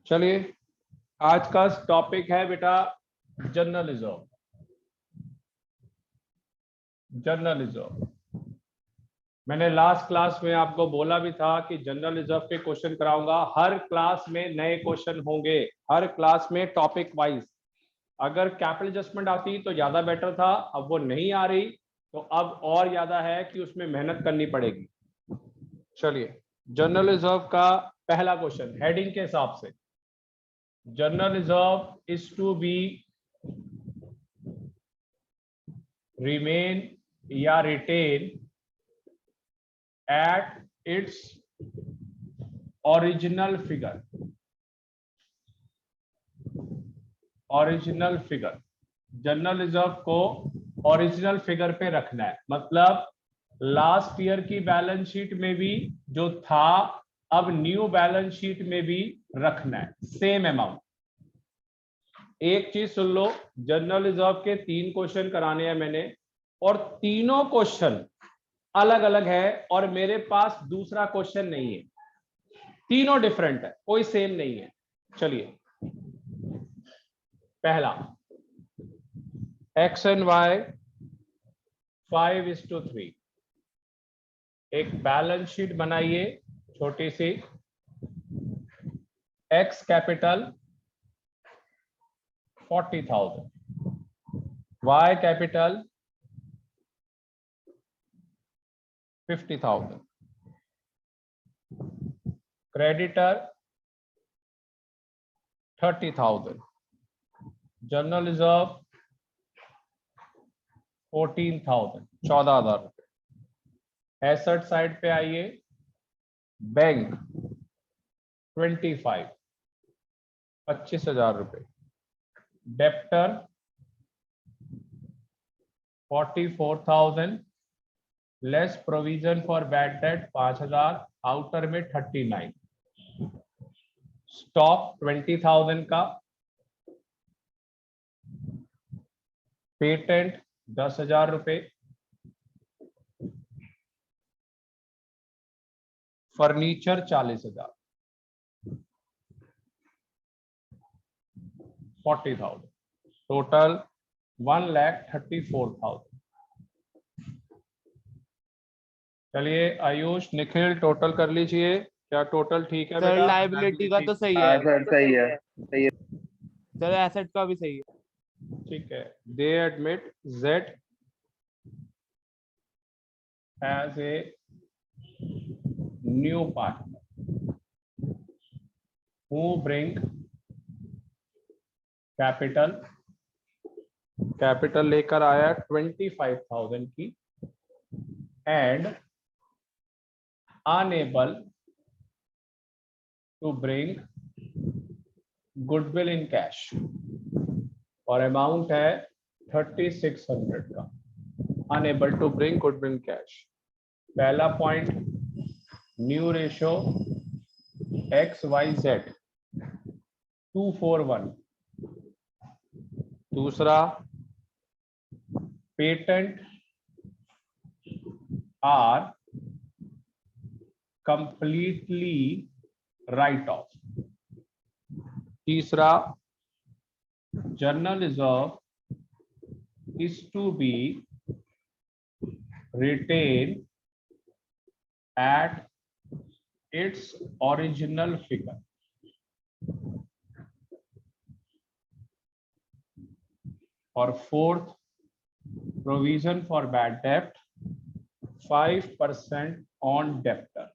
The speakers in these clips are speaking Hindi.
चलिए, आज का टॉपिक है बेटा जर्नलिज्म। जर्नलिज्म मैंने लास्ट क्लास में आपको बोला भी था कि जर्नलिज्म के क्वेश्चन कराऊंगा। हर क्लास में नए क्वेश्चन होंगे, हर क्लास में टॉपिक वाइज। अगर कैपिटल एडजस्टमेंट आती तो ज्यादा बेटर था, अब वो नहीं आ रही तो अब और ज्यादा है कि उसमें मेहनत करनी पड़ेगी। चलिए, जर्नलिज्म का पहला क्वेश्चन हेडिंग के हिसाब से, journalism is to be remain या retain at its original figure। Original figure, journalism को ओरिजिनल फिगर पे रखना है। मतलब लास्ट ईयर की बैलेंस शीट में भी जो था अब न्यू बैलेंस शीट में भी रखना है, सेम अमाउंट। एक चीज सुन लो, जर्नलिज्म के 3 क्वेश्चन कराने हैं मैंने, और तीनों क्वेश्चन अलग अलग है और मेरे पास दूसरा क्वेश्चन नहीं है। तीनों डिफरेंट है, कोई सेम नहीं है। चलिए, पहला एक्स एंड वाई 5:3। एक बैलेंस शीट बनाइए छोटी सी। X capital 40,000, Y capital 50,000, creditor 30,000, journalism 14,000, 14,000 रुपए। एसेट साइड पे आइए, बैंक 25, 25,000 रुपए। Debtor 44,000, less provision for bad date 5,000, outer में 39। स्टॉक 20,000 का, पेटेंट 10,000 रुपए, फर्नीचर 40,000, 40,000, टोटल 1,34,000। चलिए आयुष, निखिल टोटल कर लीजिए। क्या टोटल ठीक है सर बेटा? लाइबिलिटी का तो सही है सर, सही है, सही है। सर, एसेट का भी सही है। ठीक है। They admit Z as a new partner who bring capital, capital लेकर आया 25,000 की, and unable to bring goodwill in cash, और अमाउंट है 3,600 का। Unable to bring goodwill in cash. पहला पॉइंट, न्यू रेशो XYZ 241। दूसरा, patent are completely write off. तीसरा, journalism is to be retained at its original figure। और फोर्थ, प्रोविजन फॉर बैड डेप्ट 5% ऑन डेप्टर।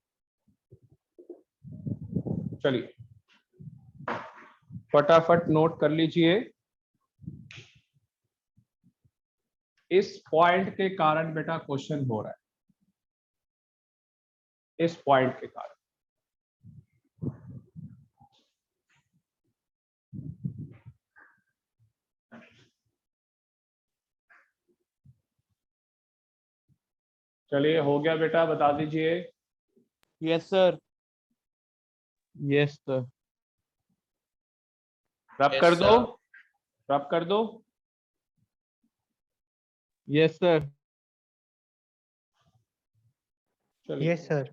चलिए फटाफट नोट कर लीजिए। इस पॉइंट के कारण बेटा क्वेश्चन हो रहा है, इस पॉइंट के कारण। चलिए, हो गया बेटा, बता दीजिए। Yes sir. Yes sir. रब कर दो, रब कर दो। Yes sir. चलिए, यस सर।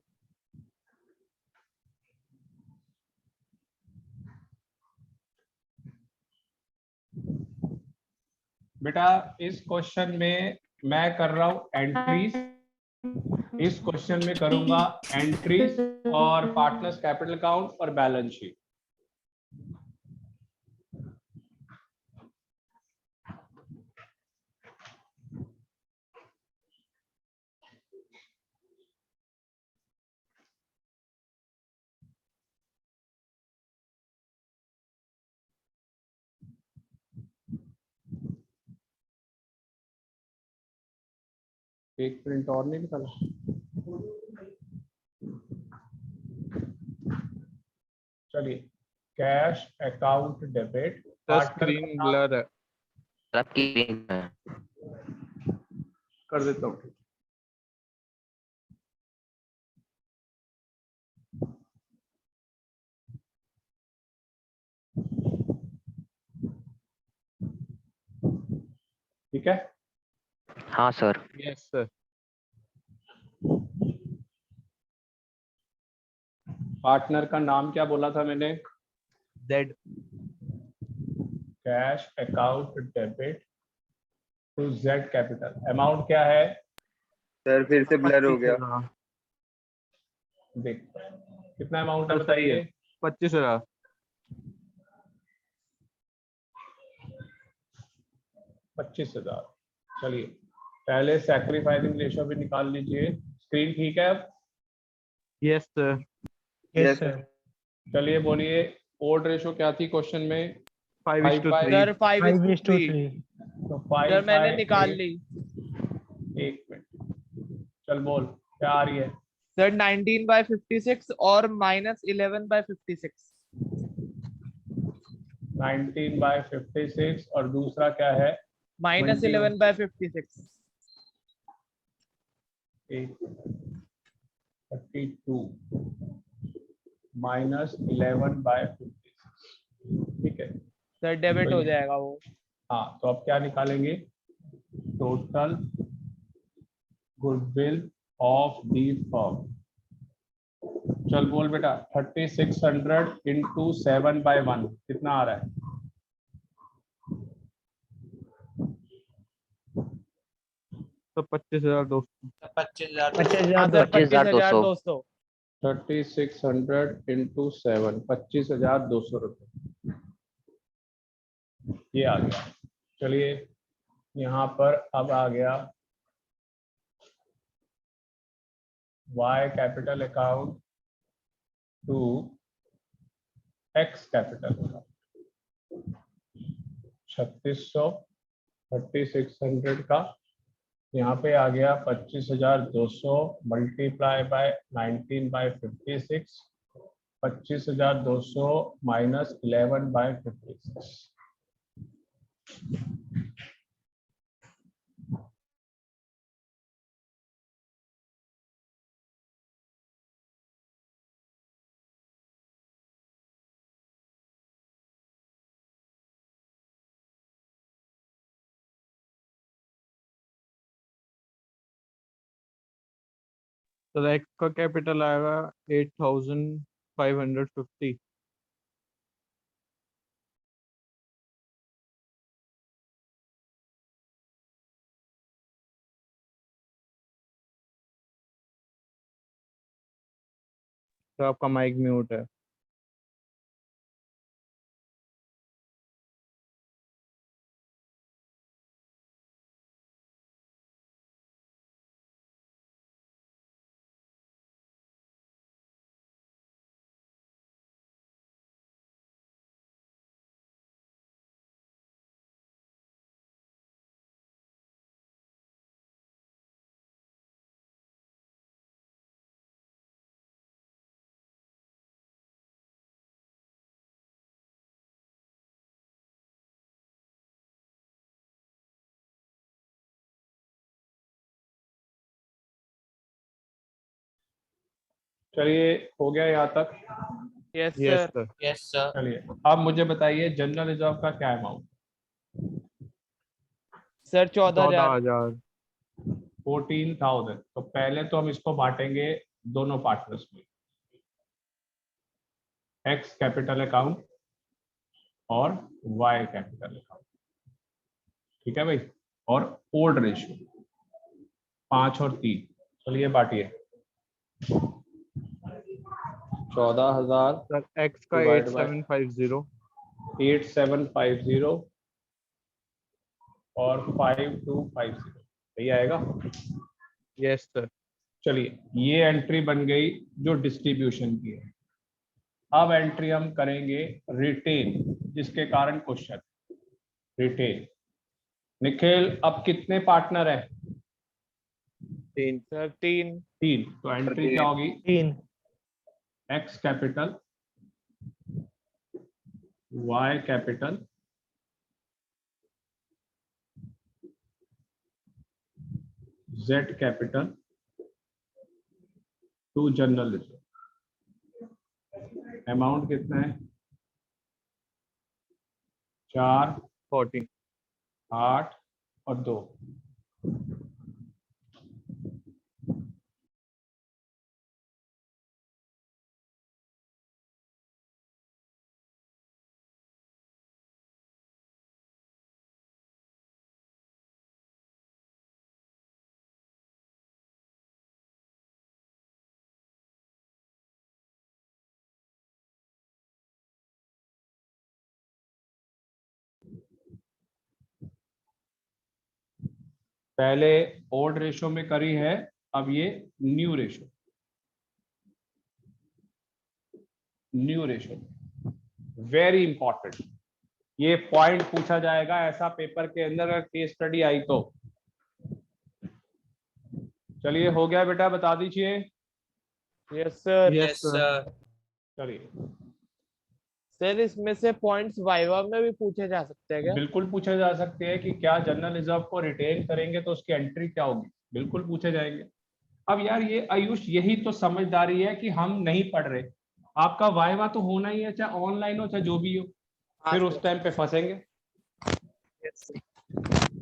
बेटा इस क्वेश्चन में मैं कर रहा हूं एंट्रीज, इस क्वेश्चन में करूंगा एंट्रीज और पार्टनर्स कैपिटल अकाउंट और बैलेंस शीट। एक प्रिंट और नहीं निकाला। चलिए cash account debit, sir screen blur है। आपकी स्क्रीन है। कर देता हूँ। ठीक है, हाँ सर। Yes sir. पार्टनर का नाम क्या बोला था मैंने? Z. Cash account debit to Z capital. Amount क्या है? सर फिर से ब्लर हो गया। देख कितना अमाउंट है सर सही है। बताइए। 25,000। 25,000। चलिए पहले सैक्रिफाइसिंग रेशियो भी निकाल लीजिए। स्क्रीन ठीक है अब? Yes sir. Yes sir. चलिए बोलिए ओड रेशियो क्या थी क्वेश्चन में? 5:3। सर 5:3। तो 5 सर मैंने by निकाल 8। ली। एक मिनट, चल बोल क्या आ रही है? सर 19/56 और -11/56। 19/56 और दूसरा क्या है? -11/56। 32 -11/56। ठीक है सर डेबिट तो हो ये- जाएगा वो। हाँ तो अब क्या निकालेंगे? Total goodwill of the firm. चल बोल बेटा 3600 इंटू 7/1 कितना आ रहा है? तो 25,200। 25,000। हाँ सर 25,200। 25,200। 3600 इंटू 7 25,200 रुपये ये आ गया। चलिए यहाँ पर अब आ गया Y capital account to X capital account. 3600 3600 का यहाँ पे आ गया 25,200 मल्टीप्लाई बाय 19/56। 25,200 माइनस 11/56। तो एक्स का कैपिटल आएगा 8,550। तो आपका माइक म्यूट है। चलिए हो गया यहाँ तक। Yes yes sir. सर। चलिए अब मुझे बताइए जनरल रिजर्व का क्या अमाउंट? सर 14,000। 14,000। 14,000। तो पहले तो हम इसको बांटेंगे दोनों पार्टनर्स में, एक्स कैपिटल अकाउंट और वाई कैपिटल अकाउंट। ठीक है भाई, और ओल्ड रेशियो 5 और 3, चलिए बांटिए 14,000 सर x का Divide by 8750 8750 और 5250, सही आएगा। Yes sir. चलिए ये एंट्री बन गई जो डिस्ट्रीब्यूशन की है। अब एंट्री हम करेंगे रिटेन, जिसके कारण क्वेश्चन रिटेन। निखिल अब कितने पार्टनर है? 3 सर 3 3, तो एंट्री क्या होगी? 3 X capital, Y capital, Z capital to general reserve. Amount कितना है? 4, 40 8 और 2। पहले ओल्ड रेशो में करी है, अब ये न्यू रेशो, वेरी इंपॉर्टेंट। ये पॉइंट पूछा जाएगा ऐसा पेपर के अंदर अगर केस स्टडी आई तो। चलिए हो गया बेटा, बता दीजिए। Yes sir. Yes sir. चलिए, सर इसमें से पॉइंट्स वाइवा में भी पूछे जा सकते हैं क्या? बिल्कुल पूछे जा सकते हैं कि क्या जनरल रिजर्व को रिटेन करेंगे तो उसकी एंट्री क्या होगी, बिल्कुल पूछे जाएंगे। अब यार ये आयुष, यही तो समझदारी है कि हम नहीं पढ़ रहे। आपका वाइवा तो होना ही है, चाहे ऑनलाइन हो चाहे जो भी हो, फिर उस टाइम पे फंसेंगे।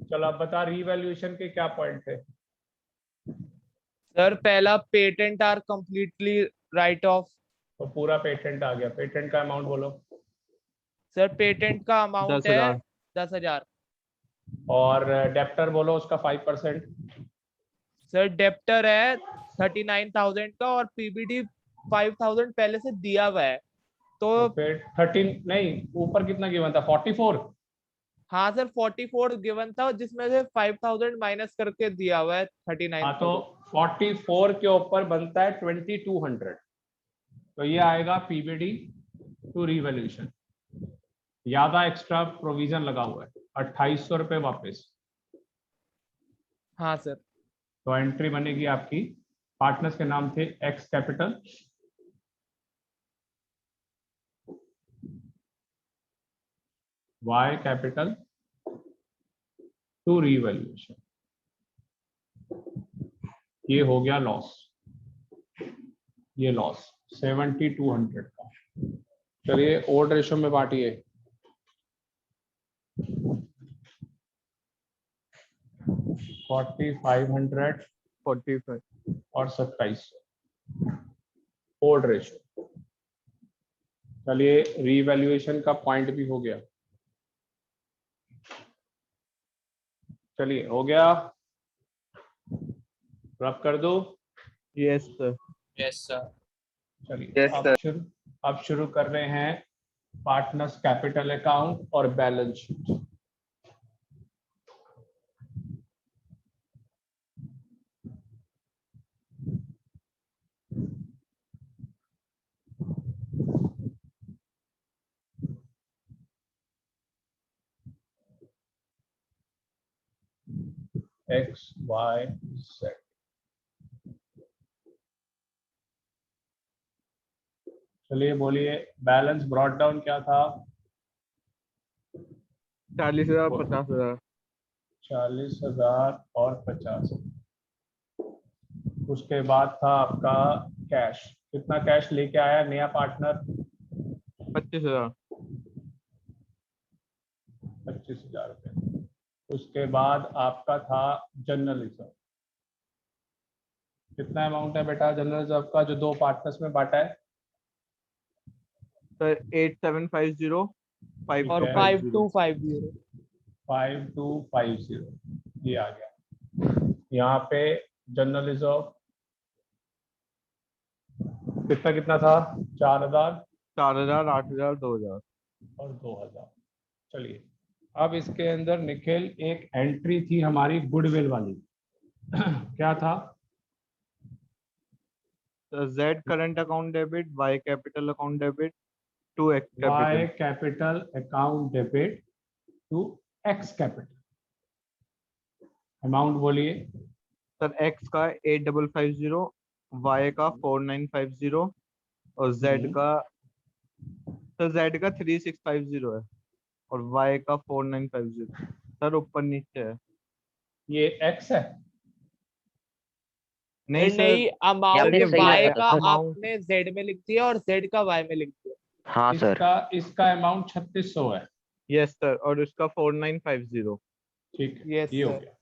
चलो आप बता, रीवैल्यूएशन के क्या पॉइंट थे? सर पहला patent are completely write off. तो पूरा पेटेंट आ गया, पेटेंट का अमाउंट बोलो। सर पेटेंट का अमाउंट है 10,000 10,000। और डेप्टर बोलो उसका 5%। सर डेप्टर है 39,000 का और पीबीडी 5,000 पहले से दिया हुआ है तो तो फिर 13 नहीं, ऊपर कितना गिवन था? 44। हाँ सर 44 गिवन था जिसमें से 5,000 माइनस करके दिया हुआ है 39,000। हाँ, तो 44 के ऊपर बनता है 2200, तो ये आएगा पीबीडी टू रिवैल्यूएशन। ज्यादा एक्स्ट्रा प्रोविजन लगा हुआ है, 2800 रुपए वापस। हाँ सर। तो एंट्री बनेगी आपकी, पार्टनर्स के नाम थे X capital, Y capital to revaluation. ये हो गया लॉस, ये लॉस 7200 का। चलिए ओल्ड रेशो में बांटिए 4500 45 और 2700 ओल्ड रेशो। चलिए रीवैल्यूएशन का पॉइंट भी हो गया। चलिए हो गया, रब कर दो। Yes sir. Yes sir. चलिए Yes, sir. अब शुरू कर रहे हैं पार्टनर्स कैपिटल अकाउंट और balance sheet. X Y Z. चलिए बोलिए, बैलेंस ब्रॉट डाउन क्या था? 40,000 50,000 40,000 और 50,000। उसके बाद था आपका कैश। कितना कैश लेके आया नया पार्टनर? 25,000 25,000 रुपए। उसके बाद आपका था जनरल रिजर्व। कितना अमाउंट है बेटा जनरल रिजर्व का जो दो पार्टनर्स में बांटा है? सर 8750 और 5,250। 5250। 5250 ये आ गया। यहाँ पे जनरल रिजर्व कितना कितना था? 4000 4000, 8000, 2000। और 2000। चलिए अब इसके अंदर निखिल एक एंट्री थी हमारी गुडविल वाली क्या था? Z current account debit, Y capital account debit to X Y capital. Capital account debit to X capital. Amount बोलिए। सर X का 8550, Y का 4950 और Z का, सर Z का 3650 है और Y का 4950। सर ऊपर नीचे है। ये एक्स है। नहीं नहीं नहीं, सर, अमाउंट ये सही Y बताया का था। amount- आपने Z में लिख दिया और Z का Y में लिख दिया। हाँ सर। इसका अमाउंट 3600 है। यस सर, और इसका 4950। ठीक है, Yes, ये हो sir. गया।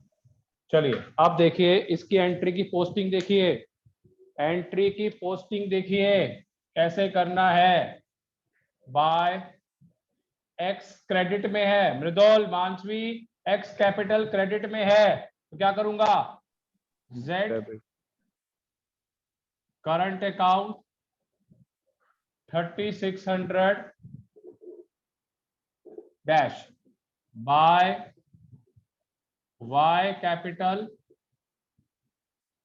चलिए अब देखिए इसकी एंट्री की पोस्टिंग देखिए। एंट्री की पोस्टिंग देखिए कैसे करना है। बाय एक्स क्रेडिट में है, Mridul Manasvi X capital credit में है, तो क्या करूंगा? Z debit. Current account 3600 dash by Y capital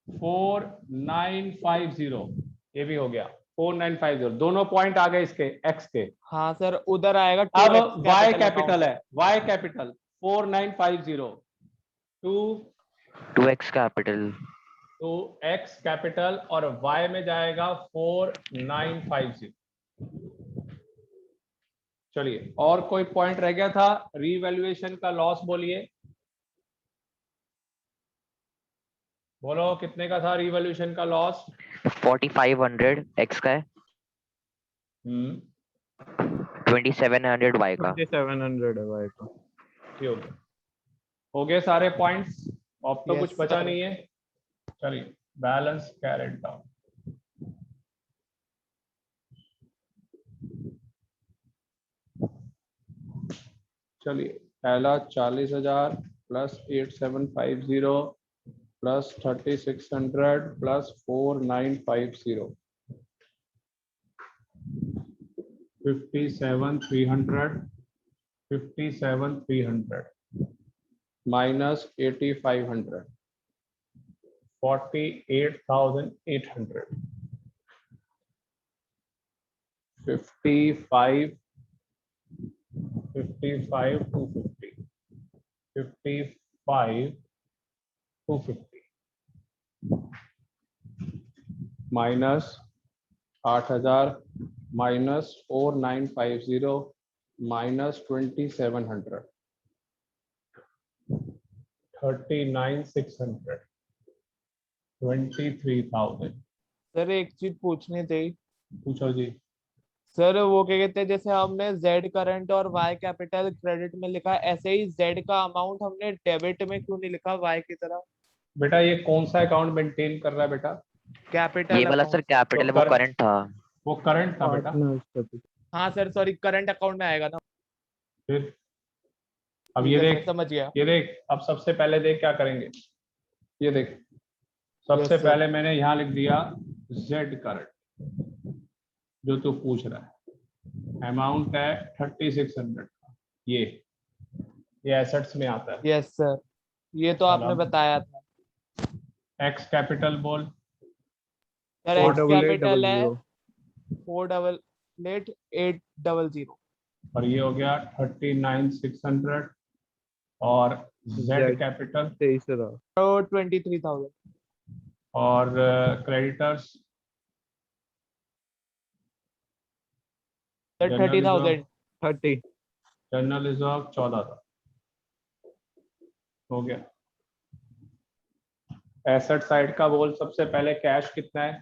4950। ये भी हो गया 4950। दोनों पॉइंट आ गए इसके एक्स के। हाँ सर, उधर आएगा अब 2x Y capital capital account. है, Y capital 4950 to 2x capital. तो एक्स कैपिटल और वाई में जाएगा 4950। चलिए और कोई पॉइंट रह गया था? रीवैल्यूएशन का लॉस बोलिए, बोलो कितने का था रीवैल्यूएशन का लॉस? 4500 x का है, 2700 y का। 2700 है Y का। ये हो गए सारे पॉइंट्स। अब तो Yes, कुछ बचा sir. नहीं है। चलिए बैलेंस कैरेट डाउन। चलिए पहला 40,000 plus 8750 plus 3600 plus 4950 57,300 minus 8,500 48,800 55 250 55 250 minus 8,000 minus 4950 minus 2700 39,600 23,000। Sir एक चीज पूछनी थी पूछो जी। सर, वो क्या कहते हैं, जैसे हमने Z करंट और Y कैपिटल क्रेडिट में लिखा, ऐसे ही Z का अमाउंट हमने डेबिट में क्यों नहीं लिखा Y की तरह? बेटा ये कौन सा अकाउंट मेंटेन कर रहा है बेटा? कैपिटल ये वाला सर अकाउंट। कैपिटल है, वो कर- करंट था। वो करंट था बेटा। Partners capital. हाँ सर, सॉरी, करंट अकाउंट में आएगा ना। फिर अब ठीक ये है सर, देख, समझ गया। ये देख, अब सबसे पहले देख क्या करेंगे। ये देख सबसे Yes, sir. पहले मैंने यहाँ लिख दिया जेड करंट जो तू पूछ रहा है। अमाउंट है 3600 का। ये एसेट्स में आता है। यस सर, ये तो आपने सलाम। बताया था। एक्स कैपिटल बोल। सर एक्स कैपिटल है 488800 और ये हो गया 39,600 और जेड Z कैपिटल 23,000। तो 23,000। और क्रेडिटर्स सर 30,000। 30। जनरल रिजर्व 14,000 हो गया। एसेट साइड का बोल सबसे पहले। कैश कितना है?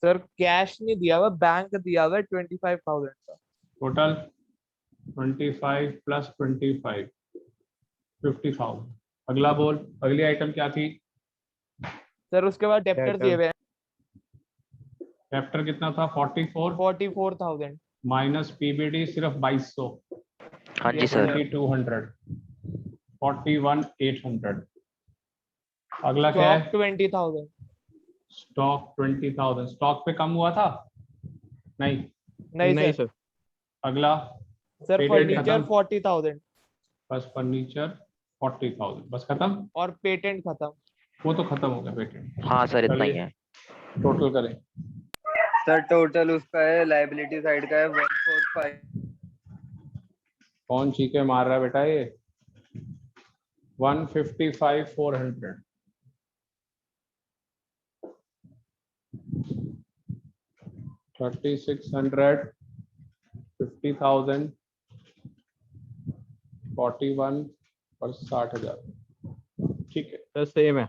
सर कैश नहीं दिया हुआ, बैंक दिया हुआ है 25,000 का। Total 25 plus 25 50,000। अगला बोल, अगली आइटम क्या थी? सर उसके बाद डेप्टर Debtor। दिए हुए हैं चैप्टर कितना था? 44 44,000। माइनस पीबीडी सिर्फ 2200 हाँ जी Yes, सर। sir. 2200, 41,800। अगला क्या है? स्टॉक 20,000। स्टॉक 20,000। स्टॉक पे कम हुआ था? नहीं। नहीं नहीं सर। सर। अगला सर पेटेंट फर्नीचर खत्म। 40,000 बस फर्नीचर 40,000 बस खत्म। और पेटेंट खत्म। वो तो खत्म हो गया पेटेंट। हाँ सर इतना ही चलिए है। टोटल करें। सर टोटल उसका है लाइबिलिटी साइड का है 145। कौन चीखे मार रहा है बेटा ये? 155,400। 3,600, 50,000, 41 और 60,000। ठीक है, सर सेम है।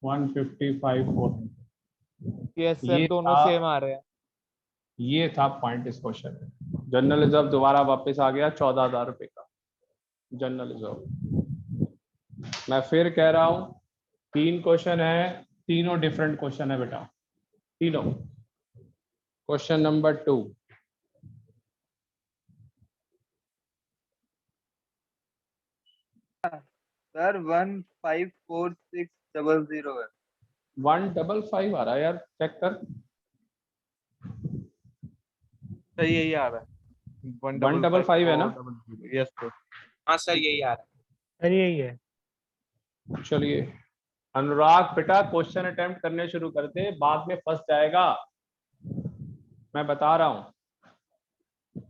155,400। यस सर, ये दोनों था सेम आ रहे हैं। ये था पॉइंट इस क्वेश्चन में। जनरल रिजर्व दोबारा वापस आ गया 14,000 रुपए का जनरल रिजर्व। मैं फिर कह रहा हूं 3 क्वेश्चन है, तीनों डिफरेंट क्वेश्चन है बेटा, तीनों। क्वेश्चन नंबर 2, सर 154,600 है। 155 आ रहा है यार, चेक कर। सर यही आ रहा है 155 है ना? Yes sir. हाँ सर यही आ रहा है। सर यही है। चलिए अनुराग बेटा क्वेश्चन अटेम्प्ट करने शुरू करते, बाद में फंस जाएगा, मैं बता रहा हूं।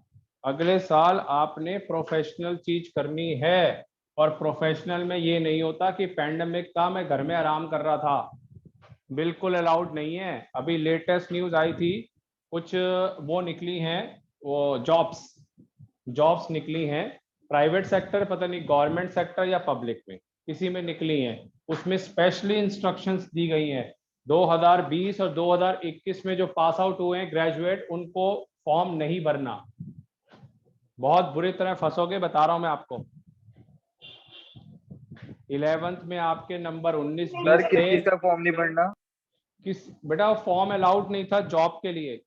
अगले साल आपने प्रोफेशनल चीज करनी है, और प्रोफेशनल में ये नहीं होता कि पैंडेमिक था मैं घर में आराम कर रहा था, बिल्कुल अलाउड नहीं है। अभी लेटेस्ट न्यूज आई थी, कुछ वो निकली हैं, वो जॉब्स निकली हैं, प्राइवेट सेक्टर, पता नहीं गवर्नमेंट सेक्टर या पब्लिक में, किसी में निकली हैं। उसमें स्पेशली इंस्ट्रक्शंस दी गई हैं 2020 और 2021 में जो पास आउट हुए हैं ग्रेजुएट, उनको फॉर्म नहीं भरना। बहुत बुरी तरह फंसोगे, बता रहा हूं मैं आपको। 11th में आपके नंबर 19-20 सर किस थे। चीज का फॉर्म नहीं भरना? किस बेटा, फॉर्म अलाउड नहीं था जॉब के लिए।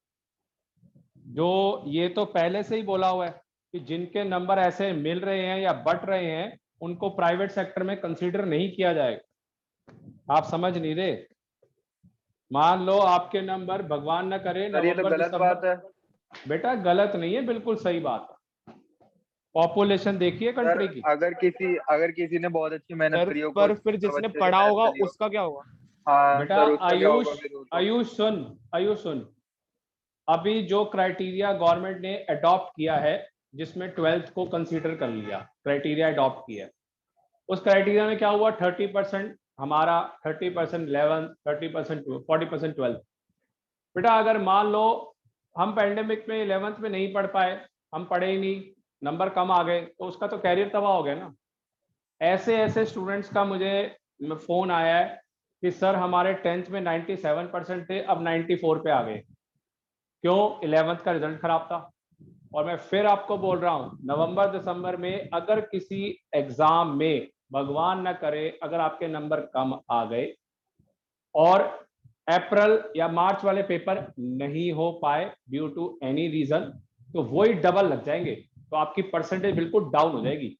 जो ये तो पहले से ही बोला हुआ है कि जिनके नंबर ऐसे मिल रहे हैं या बट रहे हैं उनको प्राइवेट सेक्टर में कंसीडर नहीं किया जाएगा। आप समझ नहीं रहे। मान लो आपके नंबर भगवान न करे सर ये तो नवंबर गलत बात दिसंबर। है। बेटा गलत नहीं है, बिल्कुल सही बात है। पॉपुलेशन देखिए सर कंट्री की। अगर किसी ने बहुत अच्छी मेहनत सर करी हो, पर कोई फिर सब जिसने अच्छे से पढ़ा मेहनत होगा करी हो। उसका क्या होगा? हाँ बेटा सर उसका क्या होगा आयुष फिर? वो तो आयुष सुन, अभी जो क्राइटेरिया गवर्नमेंट ने अडॉप्ट किया है, जिसमें 12th को कंसीडर कर लिया, क्राइटेरिया अडॉप्ट किया, उस क्राइटेरिया में क्या हुआ, 30% हमारा, 30% 11th, 30% 40% 12th। बेटा अगर मान लो हम पैंडेमिक में 11th में नहीं पढ़ पाए, हम पढ़े ही नहीं, नंबर कम आ गए, तो उसका तो कैरियर तबाह हो गया ना। ऐसे ऐसे स्टूडेंट्स का मुझे फोन आया है कि सर हमारे 10th में 97% थे, अब 94 पे आ गए। क्यों? 11th का रिजल्ट खराब था। और मैं फिर आपको बोल रहा हूं, नवंबर दिसंबर में अगर किसी एग्जाम में भगवान न करे अगर आपके नंबर कम आ गए और अप्रैल या मार्च वाले पेपर नहीं हो पाए ड्यू टू एनी रीजन, तो वही डबल लग जाएंगे, तो आपकी परसेंटेज बिल्कुल डाउन हो जाएगी।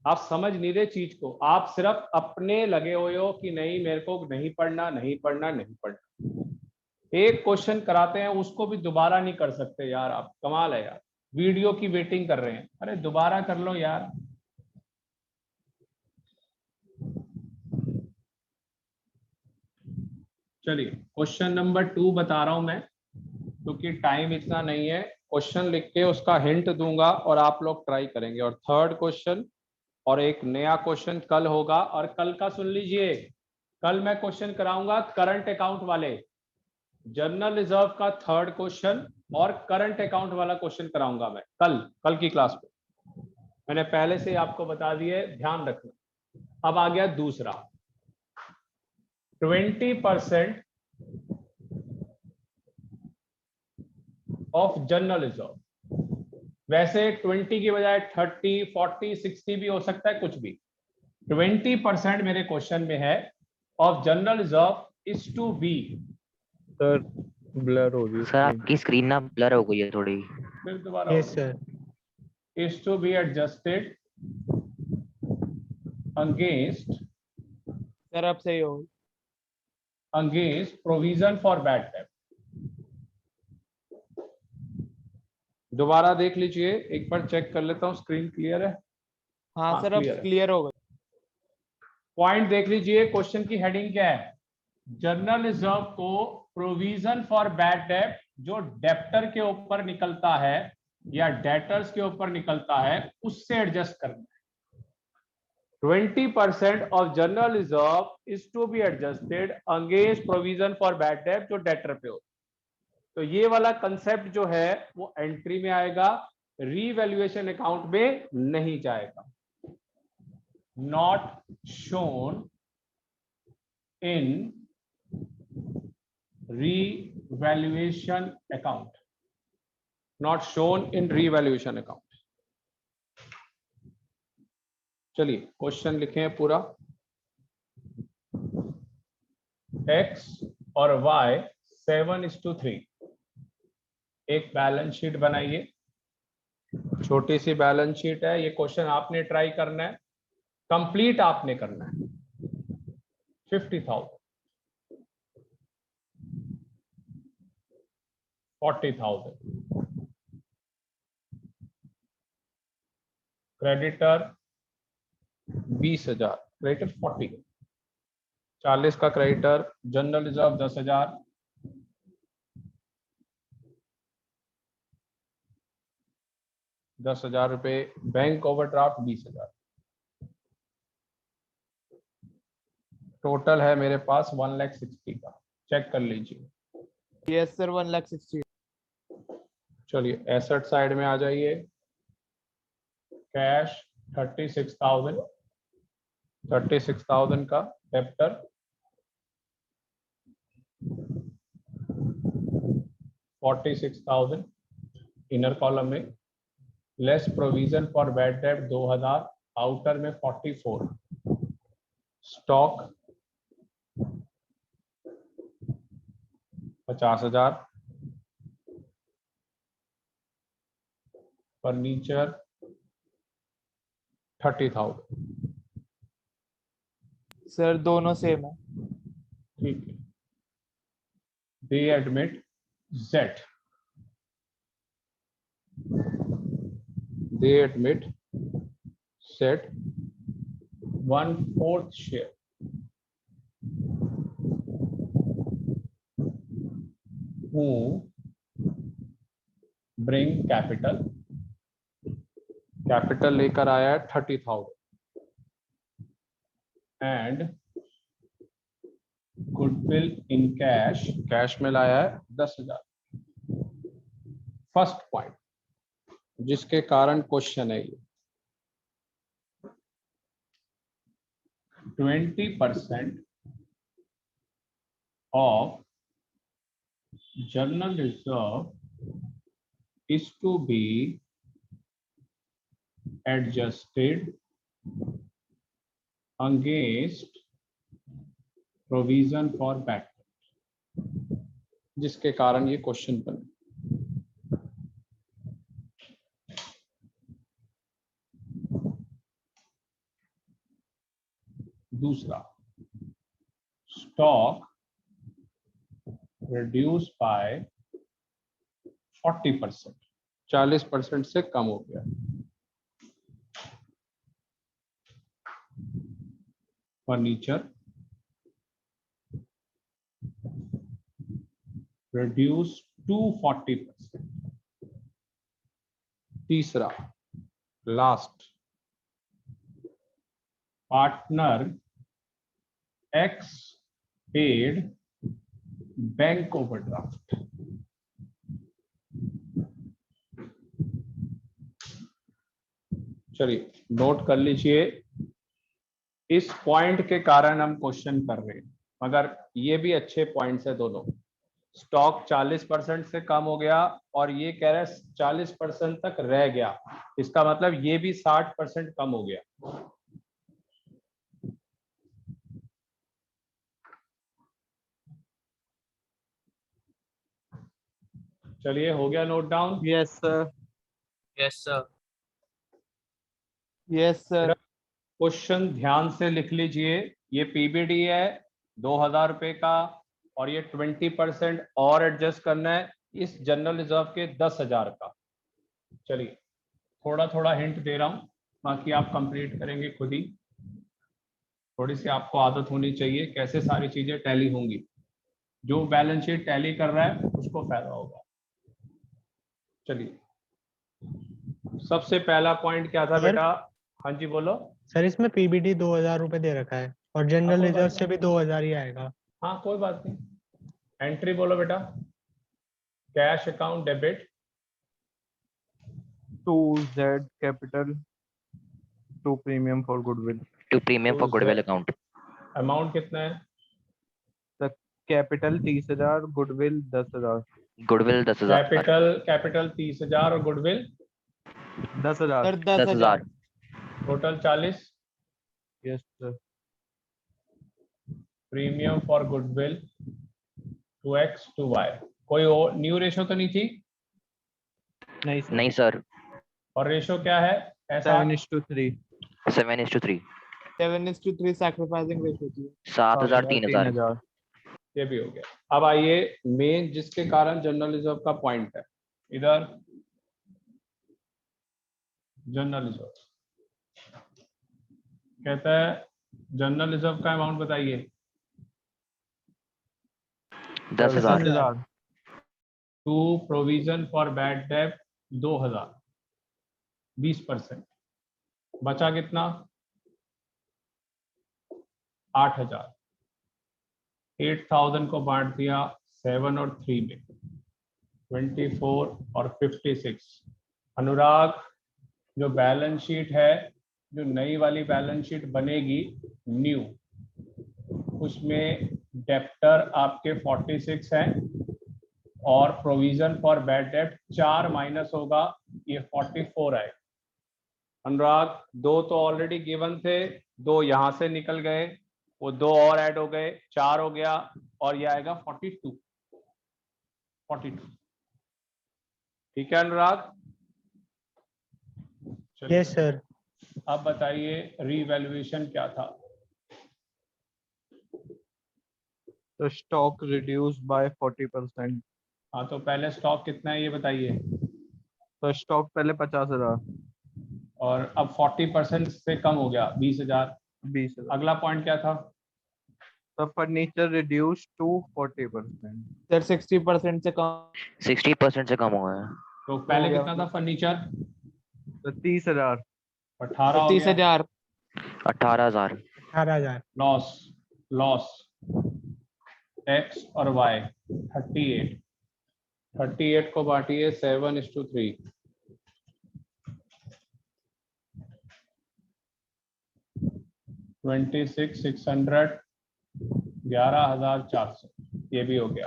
आप समझ नहीं रहे चीज को, आप सिर्फ अपने लगे हुए हो कि नहीं मेरे को नहीं पढ़ना, नहीं पढ़ना, नहीं पढ़ना। एक क्वेश्चन कराते हैं उसको भी दोबारा नहीं कर सकते यार, आप कमाल है यार। वीडियो की वेटिंग कर रहे हैं, अरे दोबारा कर लो यार। चलिए क्वेश्चन नंबर 2 बता रहा हूं मैं, क्योंकि टाइम इतना नहीं है। क्वेश्चन लिख के उसका हिंट दूंगा और आप लोग ट्राई करेंगे। और थर्ड क्वेश्चन और एक नया क्वेश्चन कल होगा। और कल का सुन लीजिए, कल मैं क्वेश्चन कराऊंगा करंट अकाउंट वाले, जनरल रिजर्व का थर्ड क्वेश्चन और करंट अकाउंट वाला क्वेश्चन कराऊंगा मैं कल की क्लास में। मैंने पहले से आपको बता दिए, ध्यान रखना। अब आ गया दूसरा, 20% ऑफ जनरल रिजर्व। वैसे 20 की बजाय 30, 40, 60 भी हो सकता है, कुछ भी। 20% मेरे क्वेश्चन में है of general reserve is to be. Sir blur हो रही है सर screen। आपकी स्क्रीन ना ब्लर हो गई है थोड़ी। फिर दोबारा यस होगी। Sir. is to be adjusted against sir अब सही हो provision for bad debt. दोबारा देख लीजिए, एक बार चेक कर लेता हूं स्क्रीन क्लियर है। हाँ हाँ, सर अब clear है। क्लियर हो गए पॉइंट देख लीजिए, क्वेश्चन की हेडिंग क्या है? जनरल रिजर्व को प्रोविजन फॉर बैड डेट जो डेप्टर के ऊपर निकलता है या डेटर्स के ऊपर निकलता है उससे एडजस्ट करना है। 20% of general reserve is to be adjusted against provision for bad debt जो डेटर पे हो। तो ये वाला कंसेप्ट जो है वो एंट्री में आएगा, रीवैल्यूएशन अकाउंट में नहीं जाएगा। Not shown in revaluation account, not shown in revaluation account. चलिए क्वेश्चन लिखे हैं पूरा। x और y 7:3 एक बैलेंस शीट बनाइए। छोटी सी बैलेंस शीट है, ये क्वेश्चन आपने ट्राई करना है, कंप्लीट आपने करना है। 50,000, 40,000, क्रेडिटर 20,000, क्रेडिटर 40 का creditor, general reserve 10,000, ₹10,000, bank overdraft 20,000। Total है मेरे पास 1,60,000 का। चेक कर लीजिए। यस सर 1,60,000 चलिए एसेट साइड में आ जाइए। कैश 36,000, 36,000 का डेप्टर, 46,000 इनर कॉलम में, less provision for bad debt 2,000, outer में 44, स्टॉक 50,000, फर्नीचर 30,000। सर दोनों सेम है ठीक है। They admit Z, they admit set 1/4 share who bring capital लेकर आया है 30,000 and goodwill in cash में लाया है 10,000। फर्स्ट पॉइंट जिसके कारण क्वेश्चन है ये 20% of general reserve is to be adjusted against provision for bad debt, जिसके कारण ये क्वेश्चन बने। दूसरा, स्टॉक reduced by 40%, 40% से कम हो गया। Furniture reduced to 40%। तीसरा, last, partner X paid bank overdraft. चलिए नोट कर लीजिए, इस पॉइंट के कारण हम क्वेश्चन कर रहे हैं, मगर ये भी अच्छे पॉइंट्स है दोनों। स्टॉक 40% से कम हो गया और ये कह रहा है 40% तक रह गया, इसका मतलब ये भी 60% कम हो गया। चलिए हो गया note down. Yes sir. Yes sir yes sir. Question ध्यान से लिख लीजिए, ये पीबीडी है 2000 रुपए का, और ये 20% और एडजस्ट करना है इस जनरल रिजर्व के 10,000 का। चलिए थोड़ा थोड़ा हिंट दे रहा हूं, बाकी आप कंप्लीट करेंगे खुद ही। थोड़ी सी आपको आदत होनी चाहिए कैसे सारी चीजें टैली होंगी। जो बैलेंस शीट टैली कर रहा है उसको फायदा होगा। चलिए सबसे पहला पॉइंट क्या था सर? बेटा? हाँ जी बोलो। सर इसमें पीबीडी 2000 रुपए दे रखा है और जनरल कोई रिजर्व बात से भी 2000 ही आएगा। हाँ कोई बात नहीं। एंट्री बोलो बेटा। Cash account debit to Z capital to premium for goodwill. To premium for goodwill account. Amount कितना है? Capital 30,000, goodwill 10,000। Goodwill 10,000. कैपिटल 30,000 और goodwill 10,000। Sir 10,000। Total 40। Yes sir. Premium for goodwill 2x to y। कोई और न्यू रेशो तो नहीं थी? नहीं सर। नहीं सर। और रेशो क्या है ऐसा? 7:3। 7:3। 7:3 सैक्रिफाइसिंग रेशियो थी। 7,000 3,000। 3,000। ये भी हो गया। अब आइए मेन जिसके कारण जनरल रिजर्व का पॉइंट है, इधर जनरल रिजर्व कहता है जनरल रिजर्व का अमाउंट बताइए। 10,000। 10,000। To provision for bad debt 2,000, 20%। बचा कितना? 8,000। 8,000 को बांट दिया 7 और 3 में, 24 और 56। अनुराग जो बैलेंस शीट है, जो नई वाली बैलेंस शीट बनेगी न्यू, उसमें डेप्टर आपके 46 हैं और provision for bad date 4 minus होगा, ये 44 आए। अनुराग 2 तो ऑलरेडी गिवन थे, 2 यहां से निकल गए, वो 2 और ऐड हो गए, 4 हो गया, और ये आएगा 42। ठीक है अनुराग? चलिए, यस सर। अब बताइए रीवैल्यूएशन क्या था? तो स्टॉक रिड्यूस बाय 40%। हाँ तो पहले स्टॉक कितना है ये बताइए, तो स्टॉक पहले 50,000। और अब 40% से कम हो गया 20,000। 20,000। अगला पॉइंट क्या था? तो फर्नीचर रिड्यूस टू 40%। सर 60% से कम। 60% से कम हुआ है। तो पहले हो गया। कितना था फर्नीचर? तो 30,000। 18 हो गया। 30,000। 18,000। 18,000। लॉस एक्स और वाई 38। 38 को बांटिए 7:3। 26,600, 11,400, ये भी हो गया।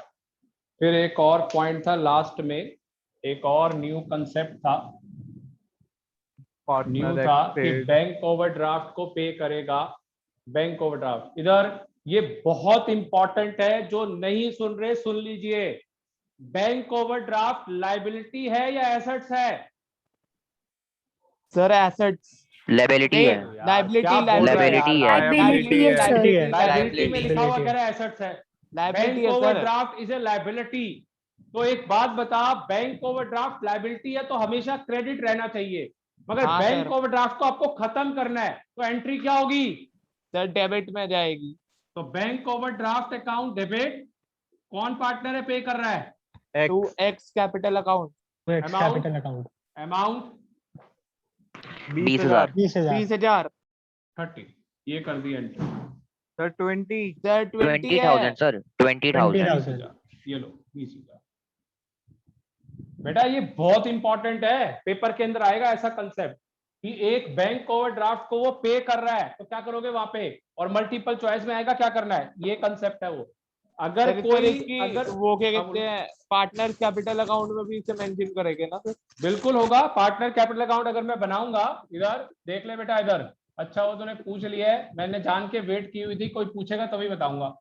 फिर एक और पॉइंट था लास्ट में, एक और न्यू कंसेप्ट था, न्यू पार्टनर था कि बैंक ओवरड्राफ्ट को पे करेगा। बैंक ओवरड्राफ्ट, इधर ये बहुत इंपॉर्टेंट है, जो नहीं सुन रहे सुन लीजिए। बैंक ओवरड्राफ्ट लायबिलिटी है या एसेट्स है? Sir assets. Liability है। लाइबिलिटी Liability है। Liability है। लायबिलिटी में लिखा हुआ कह रहा है एसेट्स है। लाइबिलिटी बैंक है sir. Overdraft is a liability. तो एक बात बता, बैंक ओवरड्राफ्ट लायबिलिटी है तो हमेशा क्रेडिट रहना चाहिए, मगर हाँ, बैंक सर। ओवरड्राफ्ट को आपको खत्म करना है, तो एंट्री क्या होगी? सर डेबिट में जाएगी। तो बैंक ओवरड्राफ्ट अकाउंट डेबिट। कौन पार्टनर है पे कर रहा है? To X capital account. Capital account amount 20,000। 20,000। 20,000। 30, ये कर दी एंट्री। सर 20। सर 20 है। 20,000 सर। 20,000। 20,000। ये लो 20,000। बेटा ये बहुत इंपॉर्टेंट है, पेपर के अंदर आएगा ऐसा कंसेप्ट कि एक बैंक ओवरड्राफ्ट को वो पे कर रहा है, तो क्या करोगे वहां पे, और मल्टीपल चॉइस में आएगा क्या करना है, ये कंसेप्ट है वो। अगर सर कोई इसकी अगर वो क्या कहते हैं, पार्टनर कैपिटल अकाउंट में भी इसे मेंशन करेंगे ना सर? बिल्कुल होगा, पार्टनर कैपिटल अकाउंट अगर मैं बनाऊंगा, इधर देख ले बेटा, इधर अच्छा वो तूने पूछ लिया है, मैंने जान के वेट की हुई थी, कोई पूछेगा तभी बताऊंगा।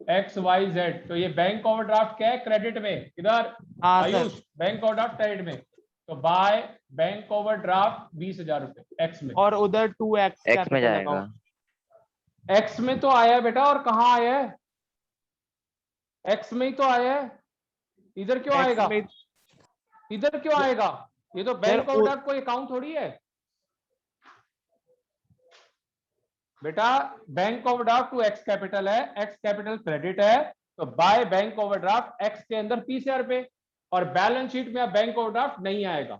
XYZ, तो ये बैंक ओवरड्राफ्ट क्या है? क्रेडिट में। इधर हाँ sir. Ayush bank overdraft credit में, तो बाय बैंक ओवरड्राफ्ट 20,000 रुपए एक्स में। और उधर 2x एक्स में कैपिटल जाएगा। अकाउंट। एक्स में तो आया है बेटा, और कहाँ आया है? एक्स में ही तो आया है, इधर क्यों X आएगा? में इधर क्यों आएगा? ये तो बैंक यार, ओवरड्राफ्ट कोई अकाउंट थोड़ी है बेटा। Bank overdraft to X capital है, एक्स कैपिटल क्रेडिट है, तो बाय बैंक ओवरड्राफ्ट एक्स के अंदर 30,000 रुपए, और बैलेंस शीट में अब बैंक ओवरड्राफ्ट नहीं आएगा।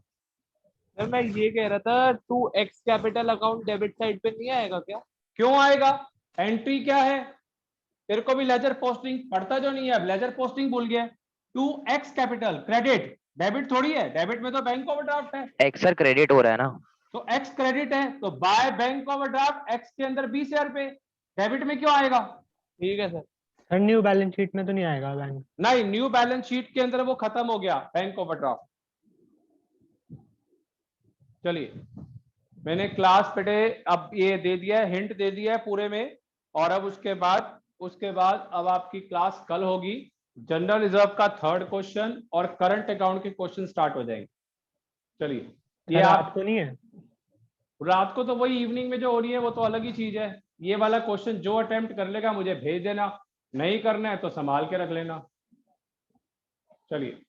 सर मैं ये कह रहा था 2x capital account debit side पे नहीं आएगा क्या? क्यों आएगा? एंट्री क्या है? तेरे को भी लेजर पोस्टिंग पढ़ता जो नहीं है, अब लेजर पोस्टिंग भूल गया। 2x कैपिटल क्रेडिट, डेबिट थोड़ी है, डेबिट में तो बैंक ओवरड्राफ्ट है, एक्स सर क्रेडिट हो रहा है ना। तो एक्स क्रेडिट है, तो बाय बैंक ओवरड्राफ्ट एक्स के अंदर 20,000 रुपए, डेबिट में क्यों आएगा? ठीक है sir. Sir new balance sheet में तो नहीं आएगा बैंक? नहीं, न्यू बैलेंस शीट के अंदर वो खत्म हो गया बैंक ओवरड्राफ्ट। चलिए, मैंने क्लास पे अब ये दे दिया है, हिंट दे दिया है पूरे में, और अब उसके बाद अब आपकी क्लास कल होगी। जनरल रिजर्व का 3rd क्वेश्चन और करंट अकाउंट के क्वेश्चन स्टार्ट हो जाएंगे। चलिए, ये सर आप रात को नहीं है? रात को तो वही इवनिंग में जो हो रही है वो तो अलग ही चीज है। ये वाला क्वेश्चन जो अटेम्प्ट कर लेगा मुझे भेज देना, नहीं करना है तो संभाल के रख लेना। चलिए।